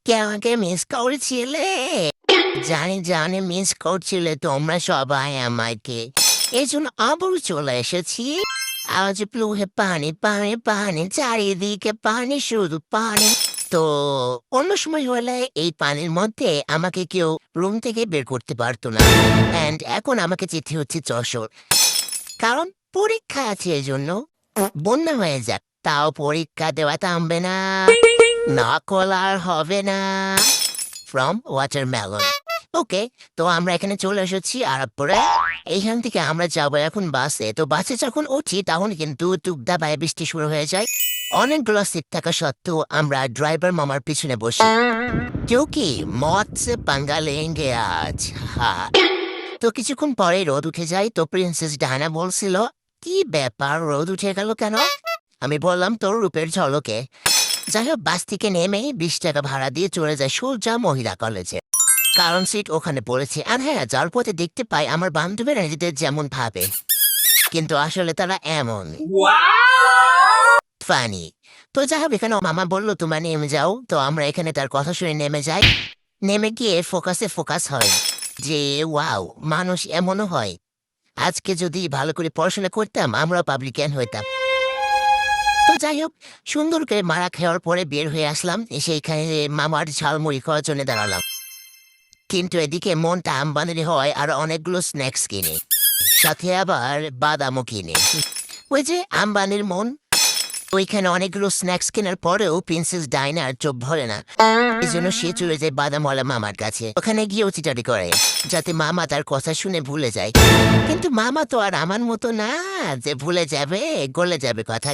কে আমাকে মিস করছিলে? জানি জানি মিস করছিলে তোমরা সবাই আমাকে। এই জন্য আবার চলে এসেছি। আজ প্লুহে পানি পানি পানি, চারিদিকে পানি, শুধু পানি। তো অন্য সময় হলে এই পানির মধ্যে আমাকে কেউ রুম থেকে বের করতে পারতো না। অ্যান্ড এখন আমাকে যেতে হচ্ছে যশোর, কারণ পরীক্ষা আছে। এই জন্য বন্যা হয়ে যাক, তাও পরীক্ষা দেওয়া থামবে না, নকল আর হবে না। From watermelon. ওকে, তো আমরা এখানে চলে এসেছি আরবপুরে। এইখান থেকে আমরা যাবো এখন বাসে। তো বাসে যখন উঠি তখন কিন্তু টুকদা পায়ে বৃষ্টি শুরু হয়ে যায়। অনেকগুলো সিট থাকা সত্ত্বেও আমরা ড্রাইভার মামার পিছনে বসি, क्योंकि मौत से पंगा लेंगे आज। হ্যাঁ, তো কিছুক্ষণ পরে রোদ উঠে যায়। তো প্রিন্সেস ডায়না বলছিল, কি ব্যাপার, রোদ উঠে গেল কেন? আমি বললাম, তোর রূপের ঝলকে। যাই হোক, বাস থেকে নেমে 20 টাকা ভাড়া দিয়ে চলে যায় সোজা মহিলা কলেজে, কারণ সিট ওখানে পড়েছে। আর হ্যাঁ, যার পথে দেখতে পাই আমার বান্ধবীরা নিজেদের যেমন ভাবে, কিন্তু আসলে তারা এমন ফানি। তো যাই হোক, এখানে মামা বললো তোমরা নেমে যাও। তো আমরা এখানে তার কথা শুনে নেমে যাই। নেমে গিয়ে ফোকাস হয় যে ওয়াও, মানুষ এমনও হয়। আজকে যদি ভালো করে পড়াশোনা করতাম আমরা পাবলিকান হইতাম। তো যাই হোক, সুন্দর করে মারা খাওয়ার পরে বের হয়ে আসলাম। এসে এখানে মামার ঝালমুড়ি খাওয়ার জন্য দাঁড়ালাম। কিন্তু এদিকে মনটা আমবানির হয় আর অনেকগুলো স্ন্যাক্স কিনে, সাথে আবার বাদামও কিনে। ওই যে আম্বানির মন। ওইখানে অনেকগুলো স্ন্যাক্স কেনার পরেও প্রিন্সেস ডায়নার চোখ ভরে না। এই জন্য সে চলে যায় বাদামওয়ালা মামার কাছে। ওখানে গিয়েও চিটারি করে যাতে মামা তার কথা শুনে ভুলে যায়। কিন্তু মামা তো আর আমার মতো না যে ভুলে যাবে, গলে যাবে কথা।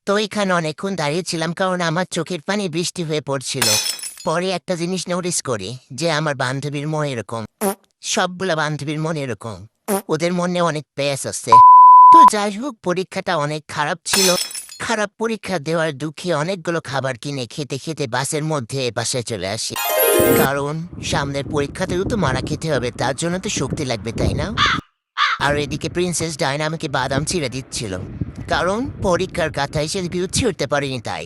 তো এখানে অনেকক্ষণ দাঁড়িয়েছিলাম, কারণ আমার চোখের পানি বৃষ্টি হয়ে পড়ছিল। পরে একটা জিনিস নোটিস করি যে আমার বান্ধবীর মন এরকম, সবগুলা বান্ধবীর মন এরকম, ওদের মনে অনেক প্যাস আছে। তো যাই হোক, পরীক্ষাটা অনেক খারাপ ছিল। খারাপ পরীক্ষা দেওয়ার দুঃখে অনেকগুলো খাবার কিনে খেতে খেতে বাসের মধ্যে বাসায় চলে আসি, কারণ সামনের পরীক্ষাতেও তো মারা খেতে হবে, তার জন্য তো শক্তি লাগবে, তাই না? আর এদিকে প্রিন্সেস ডায়না আমাকে বাদাম ছিঁড়ে দিচ্ছিল, কারণ পরীক্ষার কাথায় সে বিউচ্ছি উঠতে পারেনি তাই।